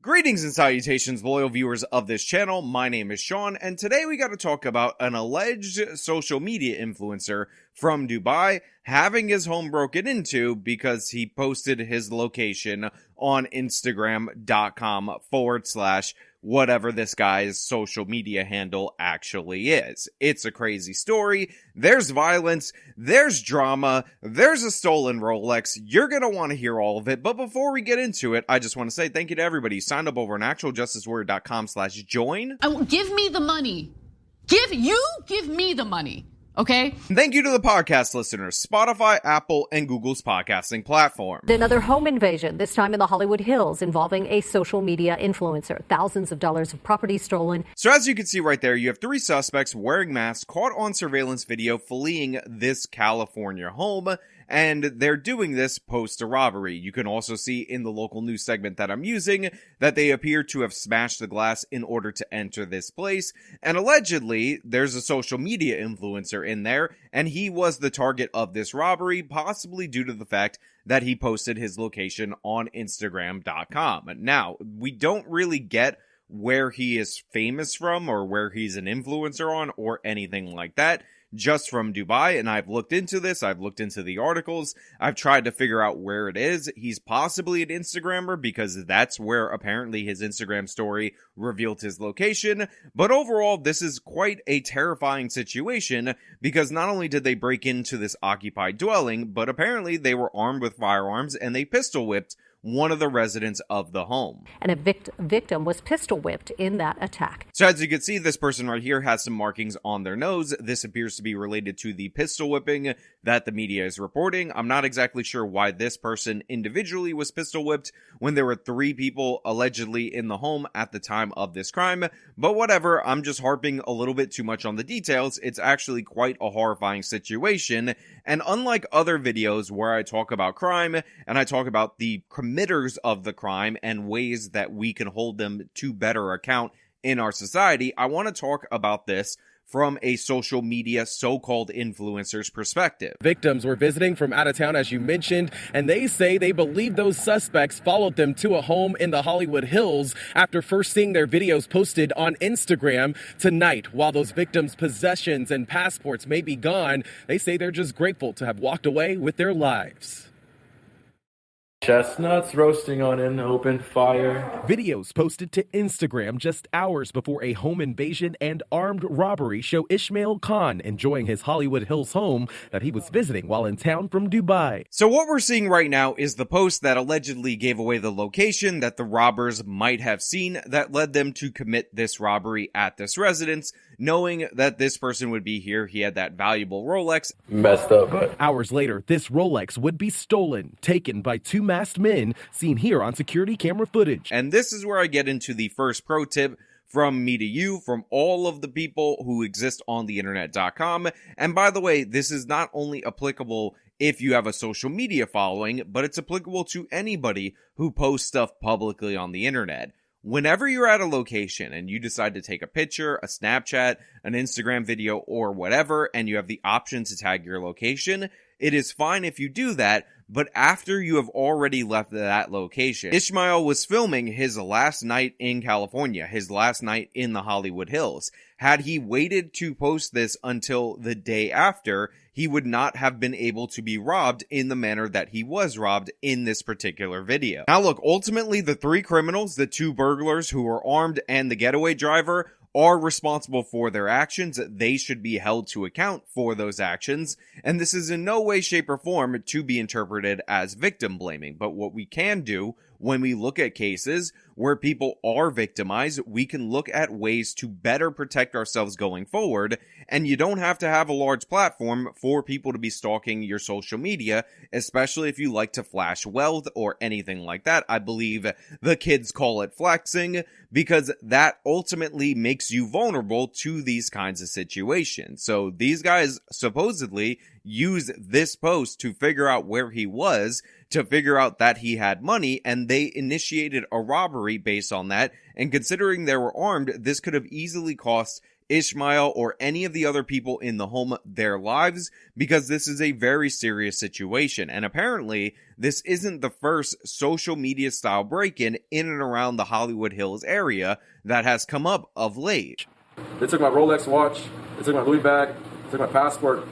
Greetings and salutations, loyal viewers of this channel. My name is Sean, and today we got to talk about an alleged social media influencer from Dubai having his home broken into because he posted his location on Instagram.com / whatever this guy's social media handle actually is. It's a crazy story. There's violence, there's drama, there's a stolen Rolex. You're gonna want to hear all of it, but before we get into it, I just want to say thank you to everybody who signed up over on actualjusticewarrior.com/join. Give me the money. Give me the money. Okay? Thank you to the podcast listeners, Spotify, Apple, and Google's podcasting platform. Another home invasion, this time in the Hollywood Hills, involving a social media influencer. Thousands of dollars of property stolen. So as you can see right there, you have 3 suspects wearing masks caught on surveillance video fleeing this California home. And they're doing this post a robbery. You can also see in the local news segment that I'm using that they appear to have smashed the glass in order to enter this place. And allegedly, there's a social media influencer in there, and he was the target of this robbery, possibly due to the fact that he posted his location on Instagram.com. Now, we don't really get where he is famous from or where he's an influencer on or anything like that. Just from Dubai, and I've looked into this, I've looked into the articles, I've tried to figure out where it is. He's possibly an Instagrammer because that's where apparently his Instagram story revealed his location, but overall this is quite a terrifying situation because not only did they break into this occupied dwelling, but apparently they were armed with firearms and they pistol whipped one of the residents of the home. And a victim was pistol whipped in that attack. So as you can see, this person right here has some markings on their nose. This appears to be related to the pistol whipping that the media is reporting. I'm not exactly sure why this person individually was pistol whipped when there were 3 people allegedly in the home at the time of this crime, but whatever, I'm just harping a little bit too much on the details. It's actually quite a horrifying situation, and unlike other videos where I talk about crime and I talk about the committers of the crime and ways that we can hold them to better account in our society, I want to talk about this from a social media so-called influencer's perspective. Victims were visiting from out of town, as you mentioned, and they say they believe those suspects followed them to a home in the Hollywood Hills after first seeing their videos posted on Instagram. Tonight, while those victims' possessions and passports may be gone, they say they're just grateful to have walked away with their lives. Chestnuts roasting on an open fire. Videos posted to Instagram just hours before a home invasion and armed robbery show Ishmael Khan enjoying his Hollywood Hills home that he was visiting while in town from Dubai. So what we're seeing right now is the post that allegedly gave away the location that the robbers might have seen that led them to commit this robbery at this residence, knowing that this person would be here. He had that valuable Rolex. Messed up, but hours later, this Rolex would be stolen, taken by 2 masked men seen here on security camera footage. And this is where I get into the first pro tip from me to you, from all of the people who exist on the internet.com. And by the way, this is not only applicable if you have a social media following, but it's applicable to anybody who posts stuff publicly on the internet. Whenever you're at a location and you decide to take a picture, a Snapchat, an Instagram video, or whatever, and you have the option to tag your location, it is fine if you do that, but after you have already left that location. Ishmael was filming his last night in California, his last night in the Hollywood Hills. Had he waited to post this until the day after, he would not have been able to be robbed in the manner that he was robbed in this particular video. Now look, ultimately the 3 criminals, the 2 burglars who were armed and the getaway driver, are responsible for their actions. They should be held to account for those actions, and this is in no way, shape, or form to be interpreted as victim blaming. But what we can do when we look at cases where people are victimized, we can look at ways to better protect ourselves going forward, and you don't have to have a large platform for people to be stalking your social media, especially if you like to flash wealth or anything like that. I believe the kids call it flexing, because that ultimately makes you vulnerable to these kinds of situations. So these guys supposedly use this post to figure out where he was, to figure out that he had money, and they initiated a robbery based on that. And considering they were armed, this could have easily cost Ishmael, or any of the other people in the home their lives, because this is a very serious situation. And apparently, this isn't the first social media style break-in in and around the Hollywood Hills area that has come up of late. They took my Rolex watch, they took my Louis bag, they took my passport,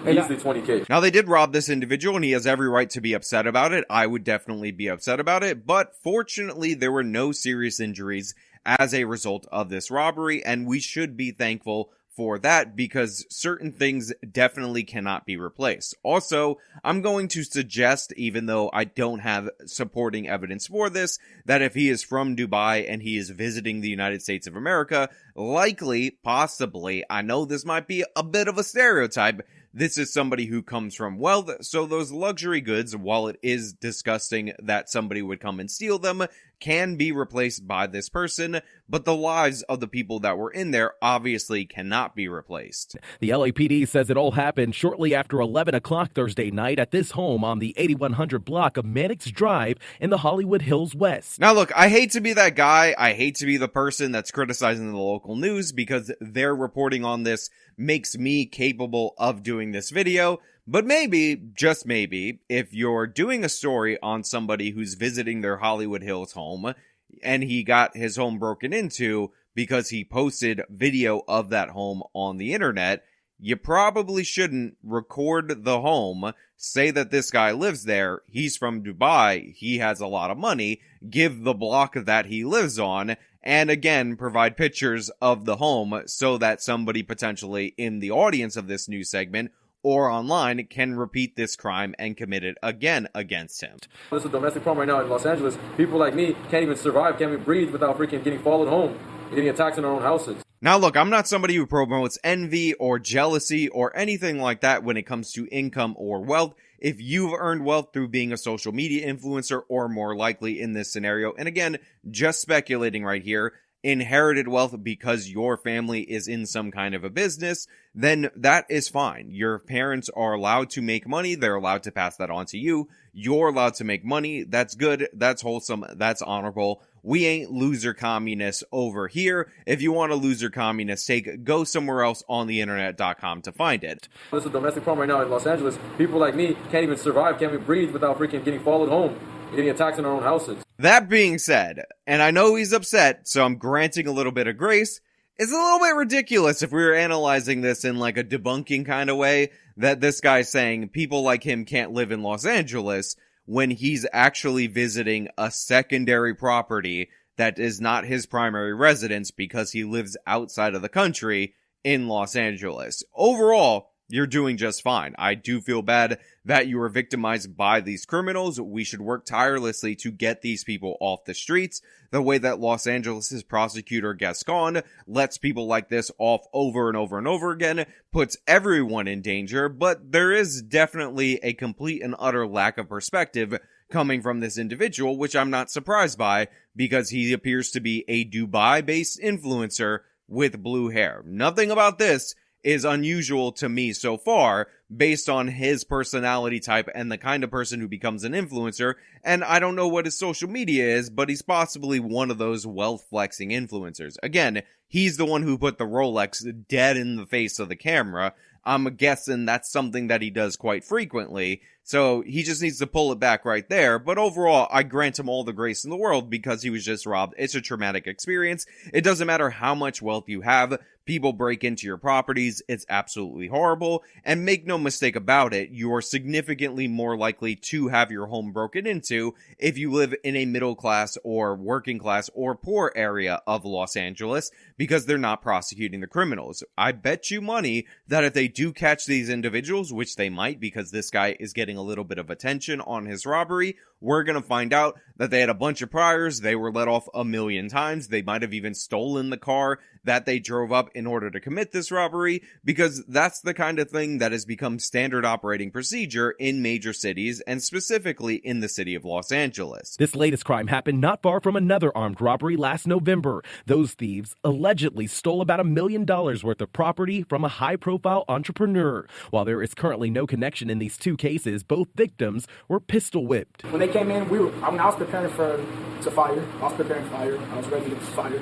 easily $20K. Now, they did rob this individual, and he has every right to be upset about it. I would definitely be upset about it, but fortunately, there were no serious injuries as a result of this robbery, and we should be thankful for that, because certain things definitely cannot be replaced. Also, I'm going to suggest, even though I don't have supporting evidence for this, that if he is from Dubai and he is visiting the United States of America, likely, possibly, I know this might be a bit of a stereotype, this is somebody who comes from wealth, so those luxury goods, while it is disgusting that somebody would come and steal them, can be replaced by this person, but the lives of the people that were in there obviously cannot be replaced. The LAPD says it all happened shortly after 11 o'clock Thursday night at this home on the 8100 block of Mannix Drive in the Hollywood Hills West. Now look, I hate to be that guy. I hate to be the person that's criticizing the local news, because their reporting on this makes me capable of doing this video. But maybe, just maybe, if you're doing a story on somebody who's visiting their Hollywood Hills home and he got his home broken into because he posted video of that home on the internet, you probably shouldn't record the home, say that this guy lives there, he's from Dubai, he has a lot of money, give the block that he lives on, and again, provide pictures of the home so that somebody potentially in the audience of this news segment or online can repeat this crime and commit it again against him. This is a domestic problem right now in Los Angeles. People like me can't even survive, can't even breathe without freaking getting followed home and getting attacked in our own houses. Now look, I'm not somebody who promotes envy or jealousy or anything like that when it comes to income or wealth. If you've earned wealth through being a social media influencer, or more likely in this scenario, and again, just speculating right here, inherited wealth because your family is in some kind of a business, then that is fine. Your parents are allowed to make money. They're allowed to pass that on to you. You're allowed to make money. That's good. That's wholesome. That's honorable. We ain't loser communists over here. If you want a loser communist take, go somewhere else on the internet.com to find it. This is a domestic problem right now in Los Angeles. People like me can't even survive, can't even breathe without freaking getting followed home and getting attacked in our own houses. That being said, and I know he's upset, so I'm granting a little bit of grace, it's a little bit ridiculous if we were analyzing this in like a debunking kind of way, that this guy's saying people like him can't live in Los Angeles when he's actually visiting a secondary property that is not his primary residence because he lives outside of the country in Los Angeles. Overall, you're doing just fine. I do feel bad that you were victimized by these criminals. We should work tirelessly to get these people off the streets, the way that Los Angeles' prosecutor Gascon lets people like this off over and over and over again, puts everyone in danger. But there is definitely a complete and utter lack of perspective coming from this individual, which I'm not surprised by, because he appears to be a Dubai-based influencer with blue hair. Nothing about this is unusual to me so far, based on his personality type and the kind of person who becomes an influencer. And I don't know what his social media is, but he's possibly one of those wealth flexing influencers. Again, he's the one who put the Rolex dead in the face of the camera. I'm guessing that's something that he does quite frequently, so he just needs to pull it back right there. But overall, I grant him all the grace in the world because he was just robbed. It's a traumatic experience. It doesn't matter how much wealth you have. People break into your properties. It's absolutely horrible. And make no mistake about it, you are significantly more likely to have your home broken into if you live in a middle class or working class or poor area of Los Angeles, because they're not prosecuting the criminals. I bet you money that if they do catch these individuals, which they might because this guy is getting a little bit of attention on his robbery, we're going to find out that they had a bunch of priors. They were let off 1,000,000 times. They might have even stolen the car that they drove up in order to commit this robbery, because that's the kind of thing that has become standard operating procedure in major cities, and specifically in the city of Los Angeles. This latest crime happened not far from another armed robbery last November. Those thieves allegedly stole about $1 million worth of property from a high-profile entrepreneur. While there is currently no connection in these two cases, both victims were pistol whipped. When they came in, I was preparing to fire. I was preparing fire. I was ready to fire.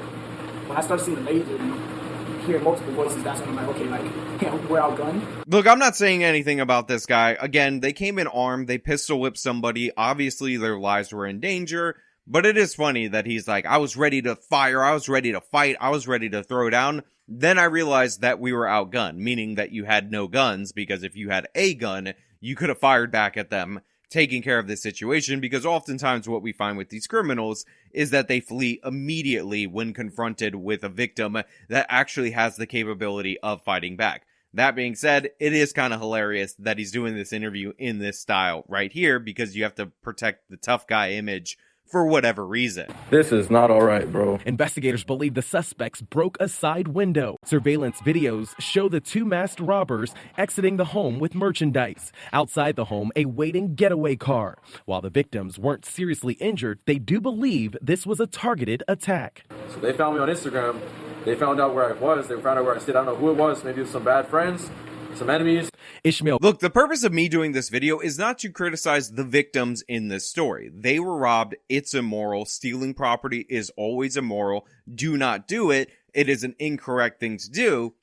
When I started seeing the laser, hear multiple voices, that's when I'm like, okay, like, we're outgunned. Look, I'm not saying anything about this guy. Again, they came in armed, they pistol whipped somebody, obviously their lives were in danger, but it is funny that he's like, I was ready to fire, I was ready to fight, I was ready to throw down. Then I realized that we were outgunned, meaning that you had no guns, because if you had a gun, you could have fired back at them, taking care of this situation, because oftentimes what we find with these criminals is that they flee immediately when confronted with a victim that actually has the capability of fighting back. That being said, it is kind of hilarious that he's doing this interview in this style right here, because you have to protect the tough guy image for whatever reason. This is not all right, bro. Investigators believe the suspects broke a side window. Surveillance videos show the two masked robbers exiting the home with merchandise. Outside the home, a waiting getaway car. While the victims weren't seriously injured, they do believe this was a targeted attack. So they found me on Instagram. They found out where I was. They found out where I stayed. I don't know who it was. Maybe it was some bad friends, some enemies. Ishmael. Look, the purpose of me doing this video is not to criticize the victims in this story. They were robbed. It's immoral. Stealing property is always immoral. Do not do it. It is an incorrect thing to do.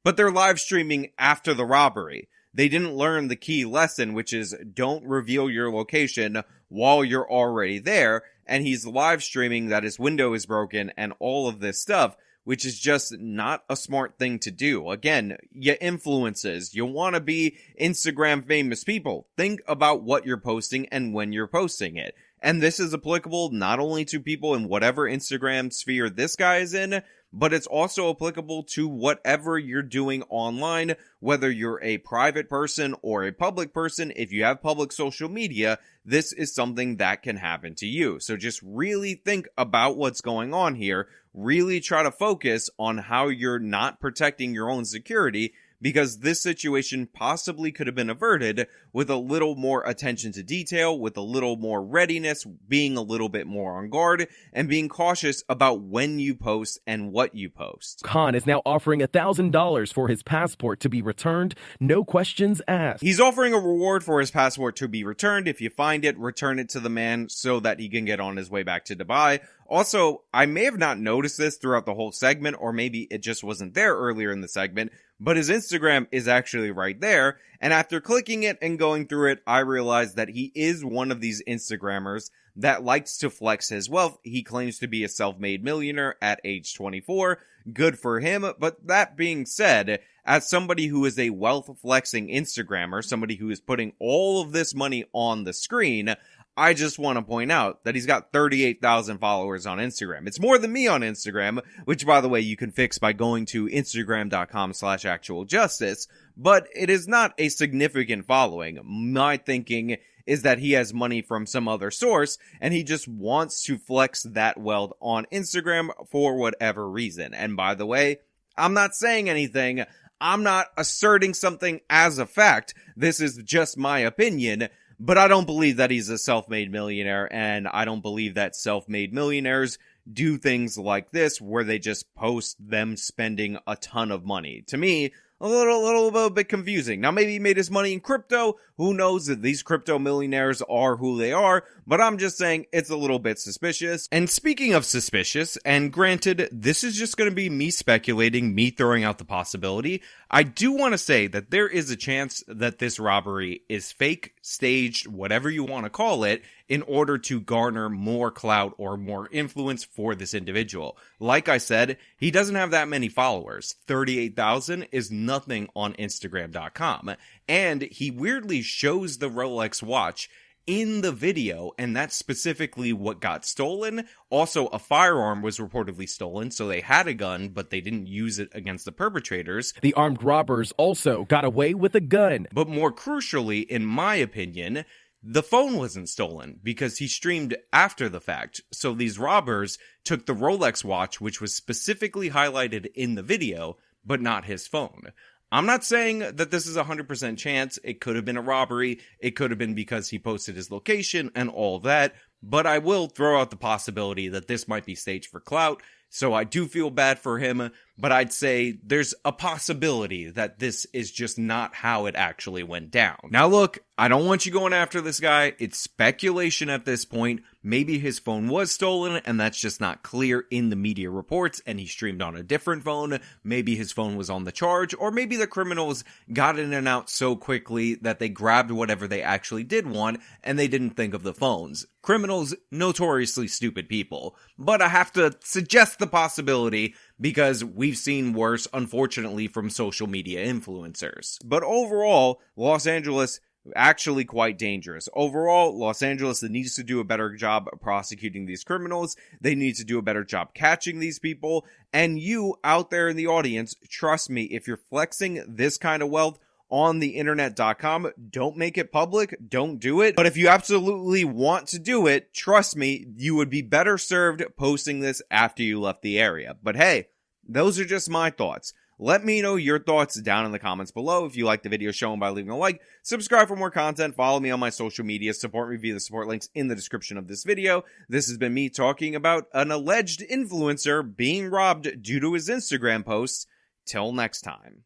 But they're live streaming after the robbery. They didn't learn the key lesson, which is don't reveal your location while you're already there. And he's live streaming that his window is broken and all of this stuff, which is just not a smart thing to do. Again, your influences, you want to be Instagram famous people. Think about what you're posting and when you're posting it. And this is applicable not only to people in whatever Instagram sphere this guy is in, but it's also applicable to whatever you're doing online, whether you're a private person or a public person. If you have public social media, this is something that can happen to you. So just really think about what's going on here. Really try to focus on how you're not protecting your own security, because this situation possibly could have been averted with a little more attention to detail, with a little more readiness, being a little bit more on guard, and being cautious about when you post and what you post. Khan is now offering $1,000 for his passport to be returned, no questions asked. He's offering a reward for his passport to be returned. If you find it, return it to the man so that he can get on his way back to Dubai. Also, I may have not noticed this throughout the whole segment, or maybe it just wasn't there earlier in the segment, but his Instagram is actually right there, and after clicking it and going through it, I realized that he is one of these Instagrammers that likes to flex his wealth. He claims to be a self-made millionaire at age 24. Good for him, but that being said, as somebody who is a wealth-flexing Instagrammer, somebody who is putting all of this money on the screen, I just want to point out that he's got 38,000 followers on Instagram. It's more than me on Instagram, which, by the way, you can fix by going to instagram.com/actualjustice, but it is not a significant following. My thinking is that he has money from some other source, and he just wants to flex that wealth on Instagram for whatever reason. And by the way, I'm not saying anything. I'm not asserting something as a fact. This is just my opinion. But I don't believe that he's a self-made millionaire, and I don't believe that self-made millionaires do things like this where they just post them spending a ton of money. To me, a little bit confusing. Now, maybe he made his money in crypto. Who knows that these crypto millionaires are who they are, but I'm just saying it's a little bit suspicious. And speaking of suspicious, and granted, this is just going to be me speculating, me throwing out the possibility, I do want to say that there is a chance that this robbery is fake, staged, whatever you want to call it, in order to garner more clout or more influence for this individual. Like I said, he doesn't have that many followers. 38,000 is nothing on Instagram.com. And he weirdly shows the Rolex watch in the video, and that's specifically what got stolen. Also, a firearm was reportedly stolen, so they had a gun, but they didn't use it against the perpetrators. The armed robbers also got away with a gun. But more crucially, in my opinion, the phone wasn't stolen because he streamed after the fact. So these robbers took the Rolex watch, which was specifically highlighted in the video, but not his phone. I'm not saying that this is a 100% chance. It could have been a robbery. It could have been because he posted his location and all that. But I will throw out the possibility that this might be staged for clout, So I do feel bad for him, but I'd say there's a possibility that this is just not how it actually went down. Now look, I don't want you going after this guy. It's speculation at this point. Maybe his phone was stolen and that's just not clear in the media reports and he streamed on a different phone. Maybe his phone was on the charge, or maybe the criminals got in and out so quickly that they grabbed whatever they actually did want and they didn't think of the phones. Criminals, notoriously stupid people. But I have to suggest the possibility because we've seen worse, unfortunately, from social media influencers. But overall, Los Angeles, actually quite dangerous. Overall, Los Angeles needs to do a better job of prosecuting these criminals. They need to do a better job catching these people. And you out there in the audience, trust me, if you're flexing this kind of wealth on the internet.com, don't make it public, don't do it. But if you absolutely want to do it, trust me, you would be better served posting this after you left the area. But hey, those are just my thoughts. Let me know your thoughts down in the comments below. If you liked the video, show them by leaving a like, subscribe for more content, follow me on my social media, support me via the support links in the description of this video. This has been me talking about an alleged influencer being robbed due to his Instagram posts. Till next time.